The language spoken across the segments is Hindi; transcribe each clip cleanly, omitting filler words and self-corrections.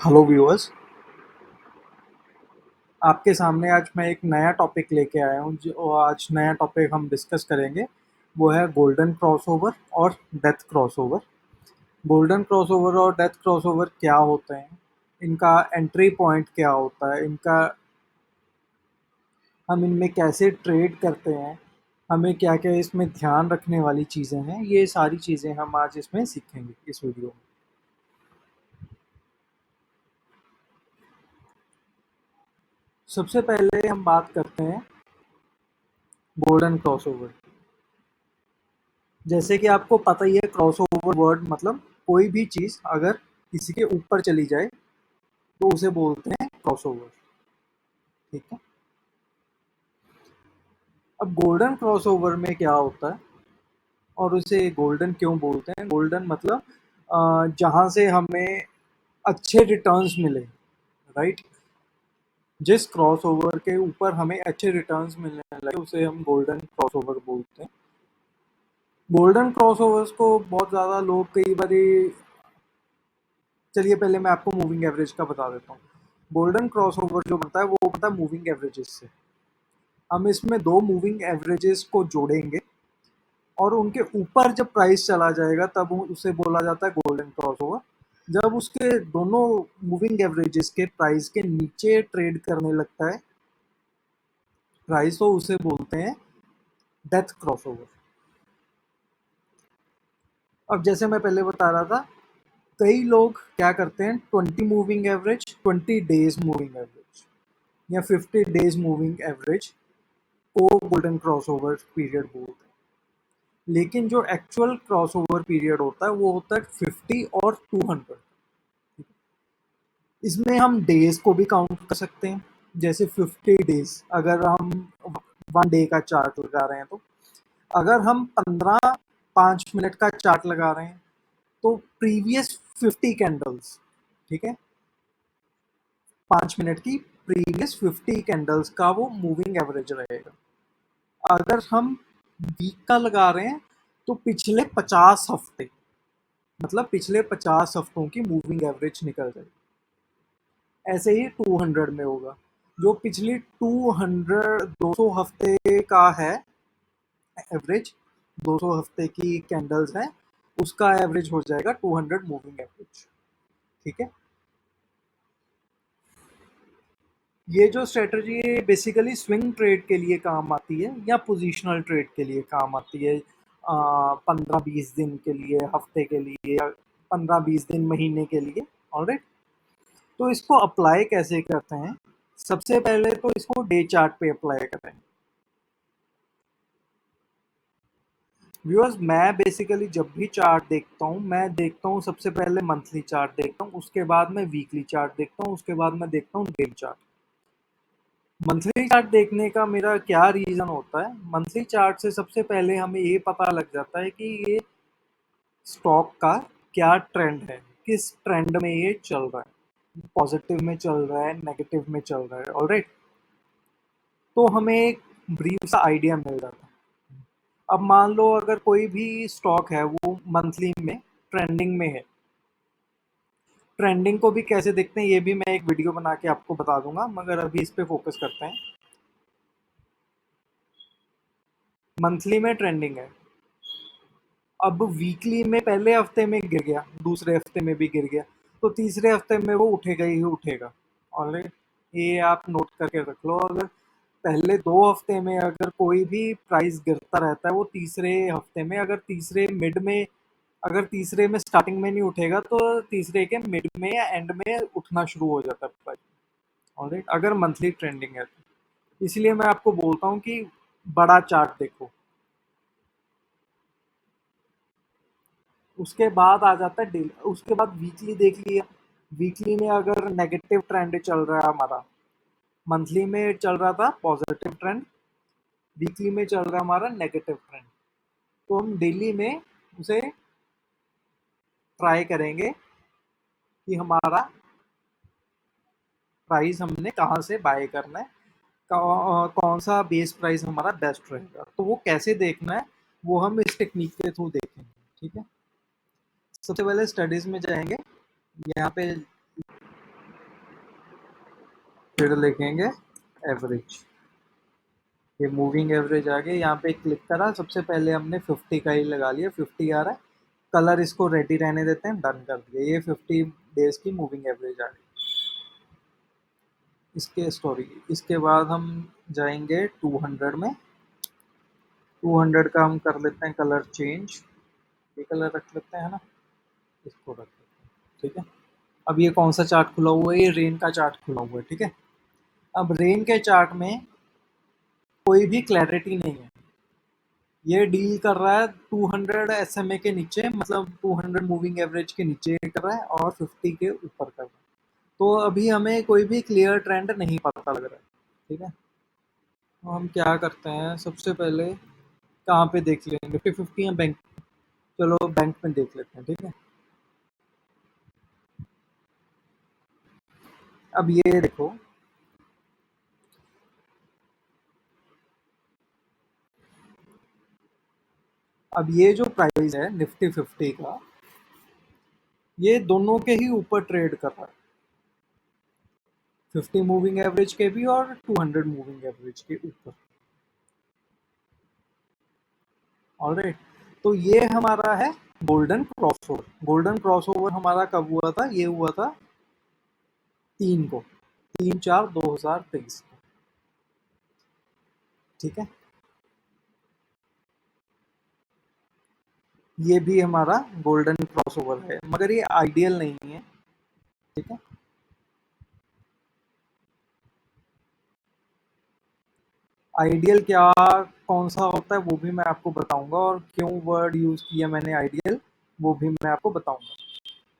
Hello viewers. आपके सामने आज मैं एक नया टॉपिक लेके आया हूँ। जो आज नया टॉपिक हम डिस्कस करेंगे वो है गोल्डन क्रॉसओवर और डेथ क्रॉसओवर। गोल्डन क्रॉसओवर और डेथ क्रॉसओवर क्या होते हैं, इनका एंट्री पॉइंट क्या होता है, इनका हम इनमें कैसे ट्रेड करते हैं, हमें क्या क्या इसमें ध्यान रखने वाली चीज़ें हैं, ये सारी चीज़ें हम आज इसमें सीखेंगे इस वीडियो में। सबसे पहले हम बात करते हैं गोल्डन क्रॉसओवर। जैसे कि आपको पता ही है, क्रॉसओवर वर्ड मतलब कोई भी चीज़ अगर किसी के ऊपर चली जाए तो उसे बोलते हैं क्रॉसओवर। ठीक है। अब गोल्डन क्रॉसओवर में क्या होता है और उसे गोल्डन क्यों बोलते हैं? गोल्डन मतलब जहाँ से हमें अच्छे रिटर्न्स मिले, राइट। जिस क्रॉसओवर के ऊपर हमें अच्छे रिटर्न्स मिलने लगे उसे हम गोल्डन क्रॉसओवर बोलते हैं। गोल्डन क्रॉसओवर्स को बहुत ज़्यादा लोग कई बार, चलिए पहले मैं आपको मूविंग एवरेज का बता देता हूँ। गोल्डन क्रॉसओवर जो बनता है वो बनता है मूविंग एवरेजेस से। हम इसमें दो मूविंग एवरेजेस को जोड़ेंगे और उनके ऊपर जब प्राइस चला जाएगा तब उसे बोला जाता है गोल्डन क्रॉसओवर। जब उसके दोनों मूविंग एवरेजेस के प्राइस के नीचे ट्रेड करने लगता है प्राइस, तो उसे बोलते हैं डेथ क्रॉसओवर। अब जैसे मैं पहले बता रहा था, कई लोग क्या करते हैं, 20 moving average, 20 days moving average या 50 डेज मूविंग एवरेज को गोल्डन क्रॉसओवर पीरियड बोलते हैं। लेकिन जो एक्चुअल क्रॉसओवर पीरियड होता है वो होता है 50 और 200। इसमें हम डेज को भी काउंट कर सकते हैं। जैसे 50 डेज, अगर हम 1 डे का चार्ट लगा रहे हैं तो अगर हम 5 मिनट का चार्ट लगा रहे हैं तो प्रीवियस 50 कैंडल्स, ठीक है, 5 मिनट की प्रीवियस 50 कैंडल्स का वो मूविंग एवरेज रहेगा। अगर हम वीक का लगा रहे हैं तो पिछले 50 हफ्ते, मतलब पिछले 50 हफ्तों की मूविंग एवरेज निकल जाएगी। ऐसे ही 200 में होगा, जो पिछली 200 का है एवरेज, 200 हफ्ते की कैंडल्स है, उसका एवरेज हो जाएगा 200 मूविंग एवरेज। ठीक है। ये जो स्ट्रेटजी है बेसिकली स्विंग ट्रेड के लिए काम आती है या पोजिशनल ट्रेड के लिए काम आती है। 15-20 दिन के लिए, हफ्ते के लिए, या 15-20 दिन, महीने के लिए। ऑलराइट। तो इसको अप्लाई कैसे करते हैं? सबसे पहले तो इसको डे चार्ट पे अप्लाई करें। व्यूअर्स, मैं बेसिकली जब भी चार्ट देखता हूँ, मैं देखता हूँ सबसे पहले मंथली चार्ट देखता हूँ, उसके बाद मैं वीकली चार्ट देखता हूँ, उसके बाद मैं देखता हूँ डेली चार्ट। मंथली चार्ट देखने का मेरा क्या रीज़न होता है? मंथली चार्ट से सबसे पहले हमें ये पता लग जाता है कि ये स्टॉक का क्या ट्रेंड है, किस ट्रेंड में ये चल रहा है, पॉजिटिव में चल रहा है, नेगेटिव में चल रहा है। ऑलराइट। तो हमें एक ब्रीफ सा आइडिया मिल जाता है। अब मान लो अगर कोई भी स्टॉक है वो मंथली में ट्रेंडिंग में है, ट्रेंडिंग को भी कैसे देखते हैं ये भी मैं एक वीडियो बना के आपको बता दूंगा, मगर अभी इस पे फोकस करते हैं। मंथली में ट्रेंडिंग है, अब वीकली में पहले हफ्ते में गिर गया, दूसरे हफ्ते में भी गिर गया, तो तीसरे हफ्ते में वो उठेगा ही उठेगा। ऑलराइट। ये आप नोट करके रख लो। अगर पहले 2 हफ्ते में अगर कोई भी प्राइस गिरता रहता है, वो तीसरे हफ्ते में, अगर तीसरे मिड में, अगर तीसरे में स्टार्टिंग में नहीं उठेगा तो तीसरे के मिड में या एंड में उठना शुरू हो जाता है प्राइस। ऑलराइट, अगर मंथली ट्रेंडिंग है तो इसलिए मैं आपको बोलता हूँ कि बड़ा चार्ट देखो। उसके बाद आ जाता है डेली, उसके बाद वीकली देख लिया। वीकली में अगर नेगेटिव ट्रेंड चल रहा है हमारा, मंथली में चल रहा था पॉजिटिव ट्रेंड, वीकली में चल रहा है हमारा नेगेटिव ट्रेंड, तो हम डेली में उसे ट्राई करेंगे कि हमारा प्राइस हमने कहाँ से बाय करना है, कौन सा बेस प्राइस हमारा बेस्ट रहेगा। तो वो कैसे देखना है वो हम इस टेक्निक के थ्रू देखेंगे। ठीक है। सबसे पहले स्टडीज में जाएंगे। यहाँ पे फिर लिखेंगे एवरेज। ये मूविंग एवरेज आ गई, यहाँ पे क्लिक करा, सबसे पहले हमने 50 का ही लगा लिया, 50 आ रहा है। कलर इसको रेडी रहने देते हैं, डन कर दिया। ये 50 डेज की मूविंग एवरेज आ गई। इसके स्टोरी, इसके बाद हम जाएंगे 200 में। 200 का हम कर लेते हैं कलर चेंज, ये कलर रख लेते हैं, है ना, इसको रख लेते हैं। ठीक है, अब ये कौन सा चार्ट खुला हुआ है? ये रेन का चार्ट खुला हुआ है। ठीक है, अब रेन के चार्ट में कोई भी क्लैरिटी नहीं है। ये डील कर रहा है 200 SMA के नीचे, मतलब 200 मूविंग एवरेज के नीचे कर रहा है, और 50 के ऊपर कर रहा है। तो अभी हमें कोई भी क्लियर ट्रेंड नहीं पता लग रहा है। ठीक है, तो हम क्या करते हैं, सबसे पहले कहाँ पे देख लेंगे? निफ्टी 50 या बैंक? चलो बैंक में देख लेते हैं। ठीक है, अब ये देखो, अब ये जो प्राइस है निफ्टी 50 का, ये दोनों के ही ऊपर ट्रेड कर रहा है, 50 मूविंग एवरेज के भी और 200 मूविंग एवरेज के ऊपर। ऑलराइट, तो ये हमारा है गोल्डन क्रॉसओवर। गोल्डन क्रॉसओवर हमारा कब हुआ था? ये हुआ था 3 को, 3/4/2023 को। ठीक है, ये भी हमारा गोल्डन क्रॉसओवर है, मगर ये आइडियल नहीं है। ठीक है, आइडियल क्या, कौन सा होता है, वो भी मैं आपको बताऊंगा, और क्यों वर्ड यूज किया मैंने आइडियल, वो भी मैं आपको बताऊंगा।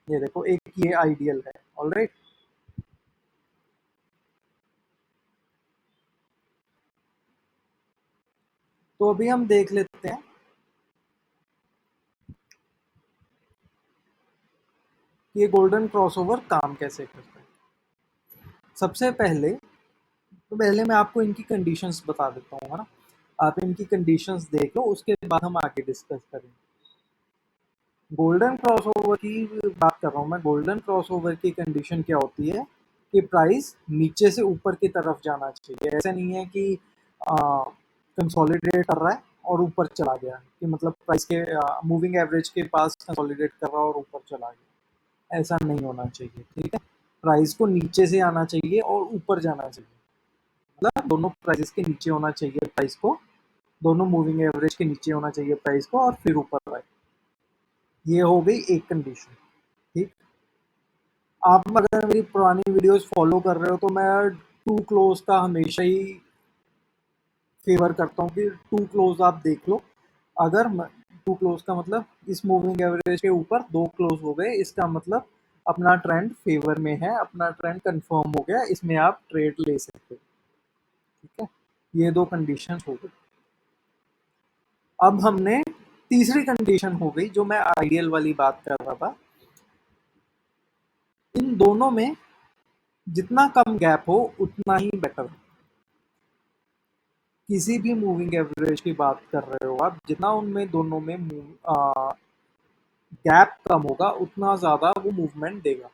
ये देखो, एक ये आइडियल है। ऑलराइट, तो अभी हम देख लेते हैं कि ये गोल्डन क्रॉसओवर काम कैसे करता है। सबसे पहले, तो पहले मैं आपको इनकी कंडीशंस बता देता हूँ, है ना। आप इनकी कंडीशंस देख लो, उसके बाद हम आगे डिस्कस करेंगे। गोल्डन क्रॉसओवर की बात कर रहा हूँ मैं। गोल्डन क्रॉसओवर की कंडीशन क्या होती है कि प्राइस नीचे से ऊपर की तरफ जाना चाहिए। ऐसा नहीं है कि कंसोलिडेट कर रहा है और ऊपर चला गया, कि मतलब प्राइस के मूविंग एवरेज के पास कंसोलिडेट कर रहा है और ऊपर चला गया। ऐसा नहीं होना चाहिए। ठीक है, प्राइस को नीचे से आना चाहिए और ऊपर जाना चाहिए, मतलब दोनों प्राइसेस के नीचे होना चाहिए प्राइस को, दोनों मूविंग एवरेज के नीचे होना चाहिए प्राइस को, और फिर ऊपर आए। ये हो गई एक कंडीशन। ठीक, आप अगर मेरी पुरानी वीडियोस फॉलो कर रहे हो तो मैं टू क्लोज का हमेशा ही फेवर करता हूँ कि टू क्लोज आप देख लो। अगर टू क्लोज का मतलब इस मूविंग एवरेज के ऊपर दो क्लोज हो गए, इसका मतलब अपना ट्रेंड फेवर में है, अपना ट्रेंड कंफर्म हो गया, इसमें आप ट्रेड ले सकते हो। ठीक है, ये दो कंडीशन हो गई। अब हमने तीसरी कंडीशन हो गई, जो मैं आइडियल वाली बात कर रहा था। इन दोनों में जितना कम गैप हो उतना ही बेटर। किसी भी मूविंग एवरेज की बात कर रहे हो आप, जितना उनमें दोनों में गैप कम होगा उतना ज्यादा वो मूवमेंट देगा।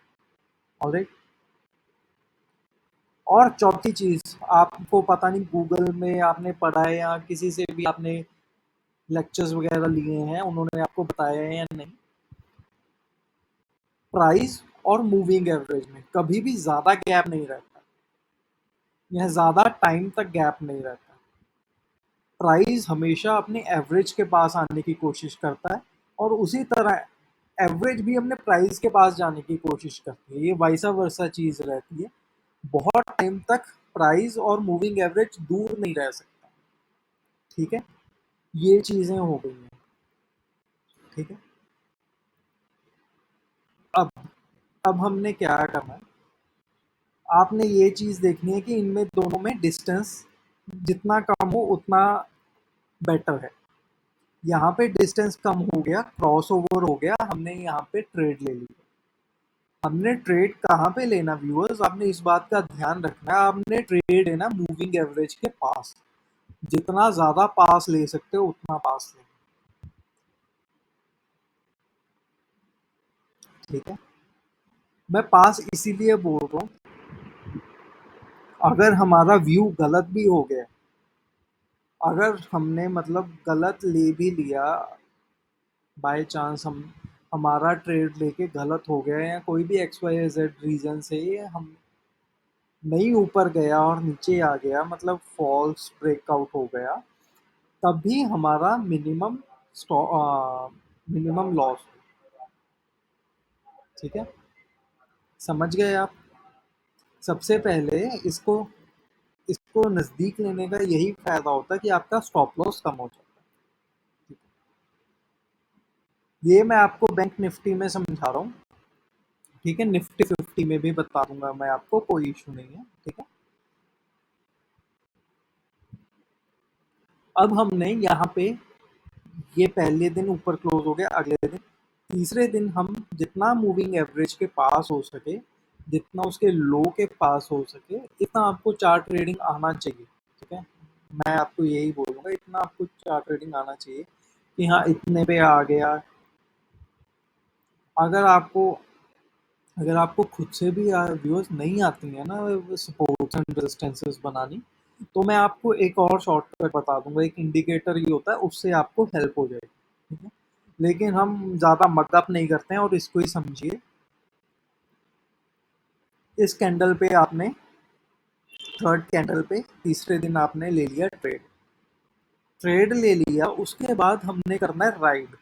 ऑलराइट, और चौथी चीज, आपको पता नहीं गूगल में आपने पढ़ा है या किसी से भी आपने लेक्चर्स वगैरह लिए हैं, उन्होंने आपको बताया है या नहीं, प्राइस और मूविंग एवरेज में कभी भी ज्यादा गैप नहीं रहता, यह ज्यादा टाइम तक गैप नहीं रहता। प्राइस हमेशा अपने एवरेज के पास आने की कोशिश करता है, और उसी तरह एवरेज भी अपने प्राइस के पास जाने की कोशिश करती है। ये वाइसा वर्सा चीज रहती है। बहुत टाइम तक प्राइस और मूविंग एवरेज दूर नहीं रह सकता। ठीक है, ये चीजें हो गई हैं। ठीक है, अब अब हमने क्या करना है, आपने ये चीज देखनी है कि इनमें दोनों में डिस्टेंस जितना कम हो उतना बेटर है। यहाँ पे डिस्टेंस कम हो गया, क्रॉस ओवर हो गया, हमने यहाँ पे ट्रेड ले लिया। हमने ट्रेड कहाँ पे लेना व्यूअर्स, आपने इस बात का ध्यान रखना है, आपने ट्रेड लेना मूविंग एवरेज के पास। जितना ज्यादा पास ले सकते हो उतना पास ले। ठीक है, मैं पास इसीलिए बोल रहा हूँ, अगर हमारा व्यू गलत भी हो गया, अगर हमने मतलब गलत ले भी लिया, बाय चांस हम हमारा ट्रेड लेके गलत हो गया या कोई भी एक्स वाई जेड रीजन से हम नहीं ऊपर गया और नीचे आ गया, मतलब फॉल्स ब्रेकआउट हो गया, तब भी हमारा मिनिमम लॉस। ठीक है, समझ गए आप? सबसे पहले इसको इसको नज़दीक लेने का यही फायदा होता है कि आपका स्टॉप लॉस कम हो जाता है। ये मैं आपको बैंक निफ्टी में समझा रहा हूँ। ठीक है, निफ्टी 50 में भी बता दूंगा मैं आपको, कोई इशू नहीं है। ठीक है, अब हमने यहाँ पे ये पहले दिन ऊपर क्लोज हो गया, अगले दिन तीसरे दिन हम जितना मूविंग एवरेज के पास हो सके, जितना उसके लो के पास हो सके, इतना आपको चार्ट ट्रेडिंग आना चाहिए। ठीक है, मैं आपको यही बोलूँगा, इतना आपको चार्ट ट्रेडिंग आना चाहिए कि हाँ इतने पे आ गया। अगर आपको अगर आपको खुद से भी व्यूअर्स नहीं आती है ना सपोर्ट्स एंड रेजिस्टेंसेस बनानी, तो मैं आपको एक और शॉर्टकट बता दूंगा, एक इंडिकेटर ही होता है, उससे आपको हेल्प हो जाएगी। ठीक है, लेकिन हम ज़्यादा मगअप नहीं करते हैं और इसको ही समझिए। इस कैंडल पे आपने थर्ड कैंडल पे तीसरे दिन आपने ले लिया ट्रेड, ट्रेड ले लिया, उसके बाद हमने करना है राइड।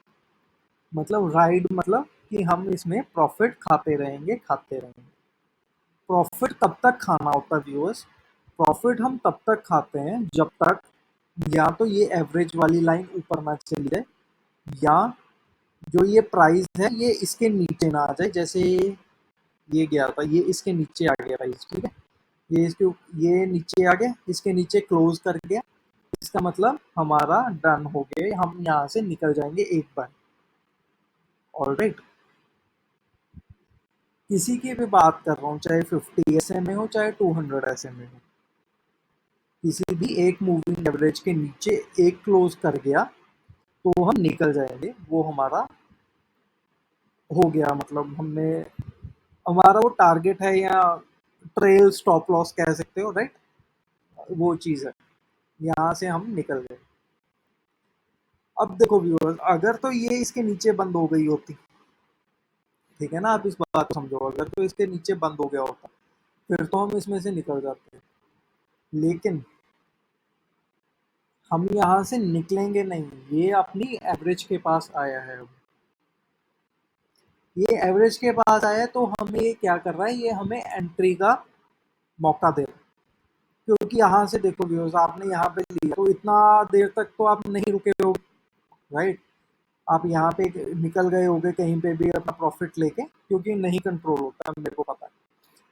मतलब राइड मतलब कि हम इसमें प्रॉफिट खाते रहेंगे। प्रॉफिट तब तक खाना होता है व्यूअर्स, प्रॉफिट हम तब तक खाते हैं जब तक या तो ये एवरेज वाली लाइन ऊपर ना चली जाए, या जो ये प्राइस है ये इसके नीचे ना आ जाए। जैसे ये गया था, ये इसके नीचे आ गया प्राइस। ठीक है, ये इसके ये नीचे आ गया, इसके नीचे क्लोज कर गया, इसका मतलब हमारा डन हो गया, हम यहाँ से निकल जाएंगे एक बार। ऑलराइट, किसी की भी बात कर रहा हूँ, चाहे 50 SMA हो चाहे 200 SMA हो, किसी भी एक मूविंग एवरेज के नीचे एक क्लोज कर गया तो हम निकल जाएंगे, वो हमारा हो गया। मतलब हमने हमारा वो टारगेट है, या ट्रेल स्टॉप लॉस कह सकते हो, राइट? वो चीज़ है, यहाँ से हम निकल गए। अब देखो व्यूअर्स, अगर तो ये इसके नीचे बंद हो गई होती, ठीक है ना, आप इस बात को समझो, अगर तो इसके नीचे बंद हो गया होता फिर तो हम इसमें से निकल जाते हैं। लेकिन हम यहाँ से निकलेंगे नहीं, ये अपनी एवरेज के पास आया है। अब ये एवरेज के पास आया है, तो हमें ये क्या कर रहा है, ये हमें एंट्री का मौका दे रहा है। क्योंकि यहाँ से देखो व्यूअर्स, आपने यहाँ पे लिया तो इतना देर तक तो आप नहीं रुके हो, राइट? आप यहाँ पे निकल गए होगे कहीं पे भी अपना प्रॉफिट लेके, क्योंकि नहीं कंट्रोल होता है, मेरे को पता है।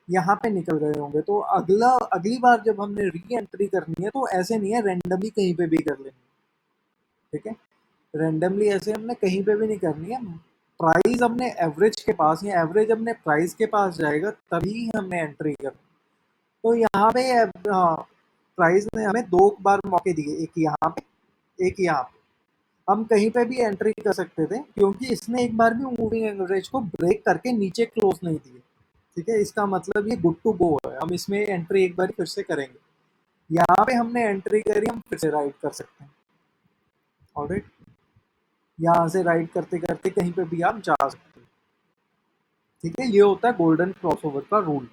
यहाँ पे निकल गए होंगे, तो अगली बार जब हमने री एंट्री करनी है तो ऐसे नहीं है रैंडमली कहीं पे भी कर लेंगे। ठीक है, रैंडमली ऐसे हमने कहीं पे भी नहीं करनी है। प्राइस अपने एवरेज के पास या एवरेज अपने प्राइस के पास जाएगा तभी हमने एंट्री करनी। तो यहाँ पे हाँ, प्राइस ने हमें दो बार मौके दिए, एक यहाँ पे एक यहाँ पे, हम कहीं पे भी एंट्री कर सकते थे, क्योंकि इसने एक बार भी मूविंग एवरेज को ब्रेक करके नीचे क्लोज नहीं दिए। ठीक है, इसका मतलब ये गुड टू गो है, हम इसमें एंट्री एक बार फिर से करेंगे। यहाँ पे हमने एंट्री करी, हम फिर से राइड कर सकते हैं। ऑलराइट, यहाँ से राइड करते करते कहीं पे भी आप जा सकते हैं। ठीक है, ये होता है गोल्डन क्रॉसओवर का रूल।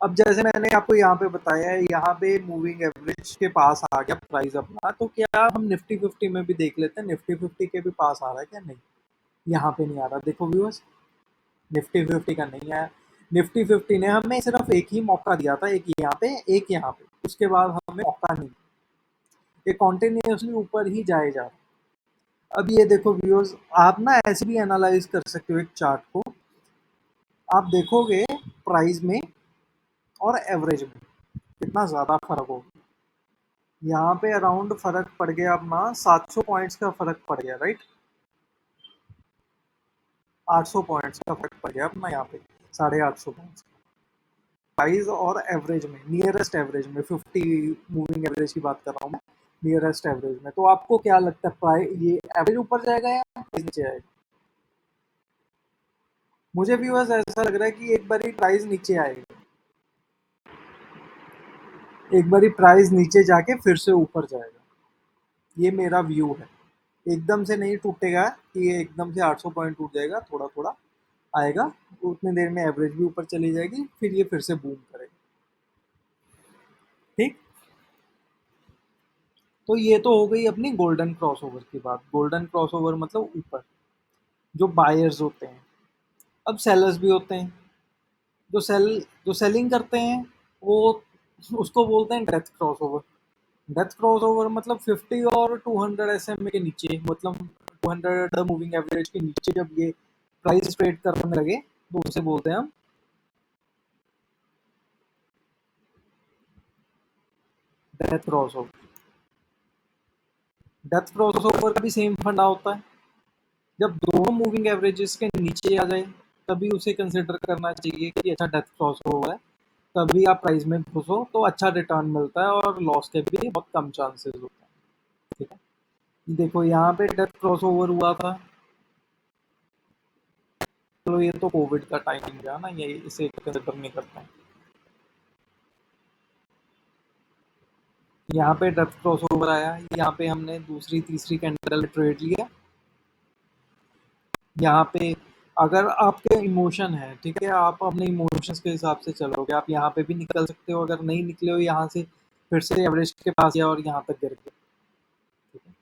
अब जैसे मैंने आपको यहाँ पे बताया है, यहाँ पे मूविंग एवरेज के पास आ गया प्राइस अपना, तो क्या हम निफ्टी 50 में भी देख लेते हैं, निफ्टी 50 के भी पास आ रहा है क्या? नहीं, यहाँ पे नहीं आ रहा। देखो व्यूअर्स, निफ्टी 50 का नहीं आया। निफ्टी 50 ने हमें सिर्फ एक ही मौका दिया था, एक यहाँ पे एक यहाँ पे, उसके बाद हमें मौका नहीं, ये कॉन्टिन्यूसली ऊपर ही जाए जा रहा। अब ये देखो व्यूअर्स, आप ना ऐसे भी एनालाइज कर सकते हो एक चार्ट को, आप देखोगे प्राइस में और एवरेज में कितना ज़्यादा फर्क होगा। यहाँ पे अराउंड फर्क पड़ गया अपना 700 पॉइंट्स का फर्क पड़ गया, राइट? 800 पॉइंट्स का फर्क पड़ गया अपना यहाँ पे, 850 पॉइंट्स प्राइस और एवरेज में, नियरेस्ट एवरेज में, 50 मूविंग एवरेज की बात कर रहा हूँ मैं, नियरेस्ट एवरेज में। तो आपको क्या लगता है, प्राइस ये एवरेज ऊपर जाएगा या प्राइस नीचे आएगा? मुझे भी बस ऐसा लग रहा है कि एक बार ही प्राइस नीचे आएगा। एक बारी प्राइस नीचे जाके फिर से ऊपर जाएगा। ये मेरा व्यू है। एकदम से नहीं टूटेगा कि ये एकदम से 800 पॉइंट टूट जाएगा, थोड़ा-थोड़ा आएगा, उतनी देर में एवरेज भी ऊपर चली जाएगी, फिर ये फिर से बूम करेगा। ठीक? तो ये तो हो गई अपनी गोल्डन क्रॉसओवर की बात। गोल्डन क्रॉसओवर मतलब ऊपर, जो बायर्स होते हैं। अब सेलर्स भी होते हैं। जो सेल जो सेलिंग करते हैं, वो उसको बोलते हैं डेथ क्रॉसओवर। डेथ क्रॉसओवर मतलब 50 और 200 एसएमए के नीचे, मतलब 200 मूविंग एवरेज के नीचे जब ये प्राइस ट्रेड करने लगे, तो उसे बोलते हैं हम डेथ क्रॉसओवर। डेथ क्रॉसओवर का भी सेम फंडा होता है। जब दोनों मूविंग एवरेजेस के नीचे आ जाए, तभी उसे कंसिडर करना चाहिए कि अच्छा डेथ क्रॉसओवर है। तभी आप प्राइस में घुसो तो अच्छा रिटर्न मिलता है और लॉस के भी बहुत कम चांसेस होते हैं। ठीक है, देखो यहाँ पे डेथ क्रॉसओवर हुआ था। तो ये तो कोविड का टाइमिंग गया ना, ये इसे कंसिडर नहीं करते हैं। यहाँ पे डेथ क्रॉसओवर आया, यहाँ पे हमने दूसरी तीसरी कैंडल ट्रेड लिया। यहाँ पे अगर आपके इमोशन है, ठीक है, आप अपने इमोशंस के हिसाब से चलोगे, आप यहाँ पे भी निकल सकते हो। अगर नहीं निकले हो यहाँ से, फिर से एवरेज के पास गया और यहाँ तक गिर गया। ठीक है,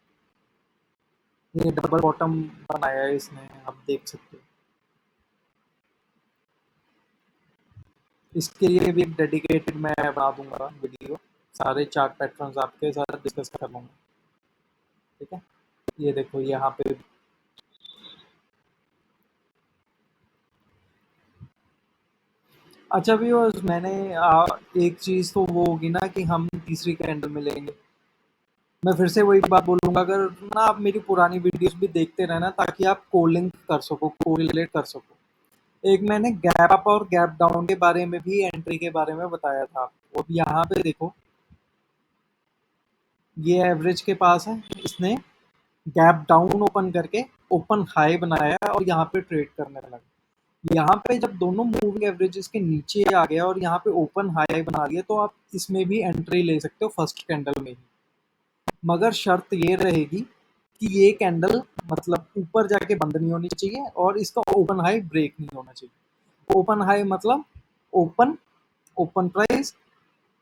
ये डबल बॉटम बनाया है इसने, आप देख सकते हो। इसके लिए भी एक डेडिकेटेड मैं बना दूंगा वीडियो, सारे चार्ट पैटर्न्स आपके साथ डिस्कस कर लूंगा। ठीक है, ये देखो यहाँ पे। अच्छा व्यूअर्स, मैंने एक चीज़ तो वो होगी ना कि हम तीसरी कैंडल में लेंगे। मैं फिर से वही बात बोलूँगा, अगर ना आप मेरी पुरानी वीडियोस भी देखते रहना, ताकि आप कोलिंक कर सको, कोरिलेट कर सको। एक मैंने गैप अप और गैप डाउन के बारे में भी, एंट्री के बारे में बताया था आपको। अब यहाँ पे देखो, ये एवरेज के पास है, इसने गैप डाउन ओपन करके ओपन हाई बनाया और यहाँ पे ट्रेड करने लगा। यहाँ पे जब दोनों मूविंग एवरेजेस के नीचे आ गया और यहाँ पे ओपन हाई बना लिया, तो आप इसमें भी एंट्री ले सकते हो फर्स्ट कैंडल में ही। मगर शर्त ये रहेगी कि ये कैंडल मतलब ऊपर जाके बंद नहीं होनी चाहिए और इसका ओपन हाई ब्रेक नहीं होना चाहिए। ओपन हाई मतलब ओपन ओपन प्राइस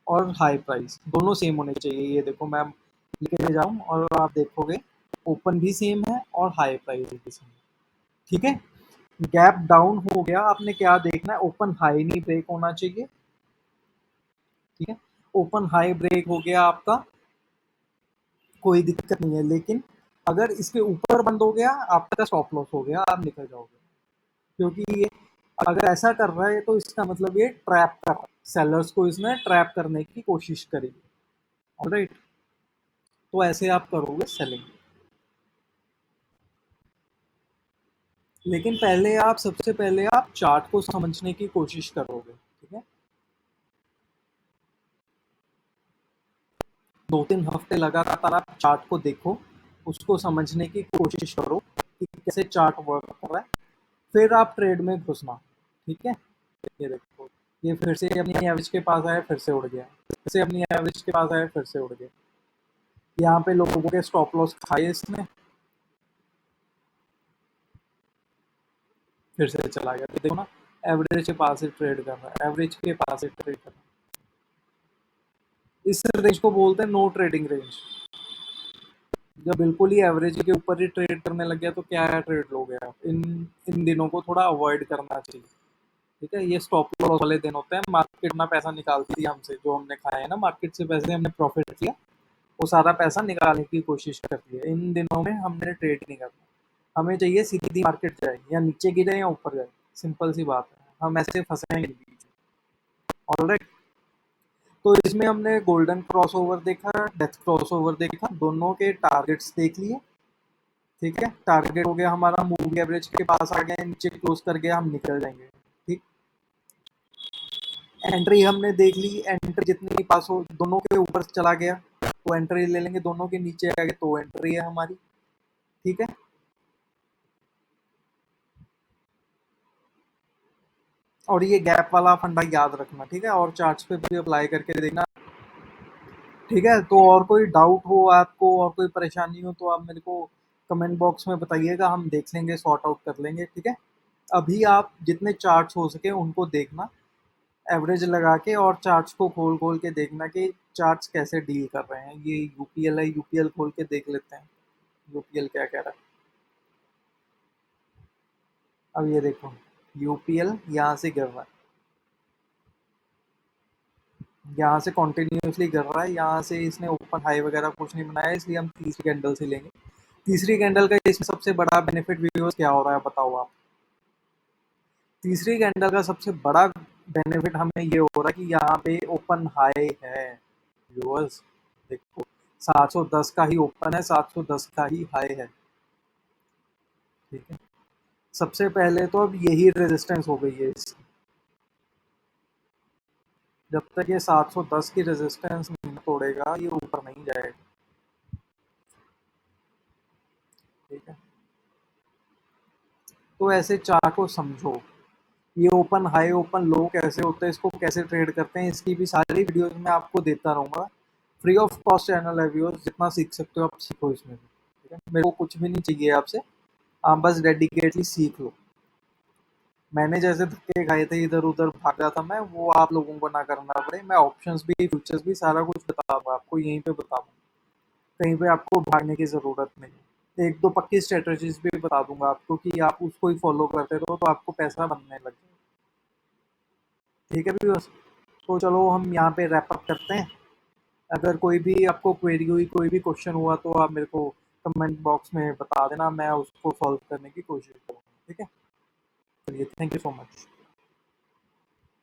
और हाई प्राइस दोनों सेम होने चाहिए। ये देखो, मैं लेके जाऊं और आप देखोगे ओपन भी सेम है और हाई प्राइस भी सेम है। ठीक है, गैप डाउन हो गया, आपने क्या देखना है, ओपन हाई नहीं ब्रेक होना चाहिए। ठीक है, ओपन हाई ब्रेक हो गया आपका, कोई दिक्कत नहीं है। लेकिन अगर इसके ऊपर बंद हो गया, आपका स्टॉप लॉस हो गया, आप निकल जाओगे। क्योंकि ये अगर ऐसा कर रहा है तो इसका मतलब ये ट्रैप कर रहा है, सेलर्स को इसने ट्रैप करने की कोशिश करी। ऑलराइट, तो ऐसे आप करोगे सेलिंग। लेकिन पहले आप सबसे पहले आप चार्ट को समझने की कोशिश करोगे। ठीक है, 2-3 हफ्ते लगातार आप चार्ट को देखो, उसको समझने की कोशिश करो कि कैसे चार्ट वर्क कर रहा है, फिर आप ट्रेड में घुसना। ठीक है, ये देखो, ये फिर से अपनी एवरेज के पास आया, फिर से उड़ गया, फिर से अपनी एवरेज के पास आया, फिर से उड़ गया। यहाँ पे लोगों के स्टॉप लॉस खाए इसने, फिर से चला गया। तो देखो ना, एवरेज के पास ही ट्रेड कर रहा है, एवरेज के पास ही ट्रेड कर रहा है। इस रेंज को बोलते हैं नो ट्रेडिंग रेंज। जब बिल्कुल ही एवरेज के ऊपर ही ट्रेड करने लग गया, तो क्या ट्रेड लोगे आप? इन इन दिनों को थोड़ा अवॉइड करना चाहिए। ठीक है, ये स्टॉप लॉस वाले दिन होते हैं, मार्केट ना पैसा निकालती है हमसे, जो हमने खाया है ना मार्केट से पैसे, हमने प्रॉफिट किया, वो सारा पैसा निकालने की कोशिश करती है। इन दिनों में हमने ट्रेड नहीं करना, हमें चाहिए सीधी मार्केट जाए, या नीचे गिरे या ऊपर जाए, सिंपल सी बात है, हम ऐसे फंसेंगे नहीं बीच में। ऑलराइट, तो इसमें हमने गोल्डन क्रॉसओवर देखा, डेथ क्रॉसओवर देखा, दोनों के टारगेट्स देख लिए। ठीक है, टारगेट हो गया हमारा, मूवी एवरेज के पास आ गया, नीचे क्लोज कर गया, हम निकल जाएंगे। ठीक, एंट्री हमने देख ली, एंट्री जितनी पास हो, दोनों के ऊपर चला गया तो एंट्री ले लेंगे, दोनों के नीचे आ गया तो एंट्री है हमारी। ठीक है, और ये गैप वाला फंडा याद रखना। ठीक है, और चार्ट्स पे भी अप्लाई करके देखना। ठीक है, तो और कोई डाउट हो आपको और कोई परेशानी हो तो आप मेरे को कमेंट बॉक्स में बताइएगा, हम देख लेंगे, सॉर्ट आउट कर लेंगे, ठीक है। अभी आप जितने चार्ट्स हो सके उनको देखना, एवरेज लगा के, और चार्ट्स को खोल खोल के देखना कि चार्ट्स कैसे डील कर रहे हैं। ये यूपीएल है, यूपीएल खोल के देख लेते हैं यूपीएल क्या कह रहा है। अब ये देखो, यूपीएल यहाँ से गिर रहा है, यहाँ से कॉन्टिन्यूसली गिर रहा है, यहाँ से इसने ओपन हाई वगैरह कुछ नहीं बनाया, इसलिए हम तीसरी कैंडल से लेंगे। तीसरी कैंडल का इसमें सबसे बड़ा बेनिफिट व्यूअर्स क्या हो रहा है बताओ आप। तीसरी कैंडल का सबसे बड़ा बेनिफिट हमें ये हो रहा है कि यहाँ पे ओपन हाई है व्यूअर्स। देखो 710 का ही ओपन है, 710 का ही हाई है, ठीक है। सबसे पहले तो अब यही रेजिस्टेंस हो गई है इसकी, जब तक ये 710 की रेजिस्टेंस नहीं तोड़ेगा ये ऊपर नहीं जाएगा, ठीक है। तो ऐसे चार्ट को समझो, ये ओपन हाई ओपन लो कैसे होता है, इसको कैसे ट्रेड करते हैं, इसकी भी सारी वीडियोस मैं आपको देता रहूँगा। फ्री ऑफ कॉस्ट चैनल है व्यूअर्स, जितना सीख सकते हो आप सीखो इसमें भी, ठीक है। मेरे को कुछ भी नहीं चाहिए आपसे, आप बस डेडिकेटली सीख लो। मैंने जैसे धक्के खाए थे, इधर उधर भागा था मैं, वो आप लोगों को ना करना पड़े। मैं ऑप्शंस भी फ्यूचर्स भी सारा कुछ बता दूंगा आपको, यहीं पे बता दूंगा, कहीं पे आपको भागने की ज़रूरत नहीं। एक दो पक्की स्ट्रेटजीज भी बता दूंगा आपको कि आप उसको ही फॉलो करते रहो तो आपको पैसा बनने लग जाए, ठीक है व्यूअर्स। तो चलो हम यहाँ पे रैप अप करते हैं। अगर कोई भी आपको क्वेरी हुई, कोई भी क्वेश्चन हुआ तो आप मेरे को कमेंट बॉक्स में बता देना, मैं उसको सॉल्व करने की कोशिश करूँगा, ठीक है। चलिए, थैंक यू सो मच।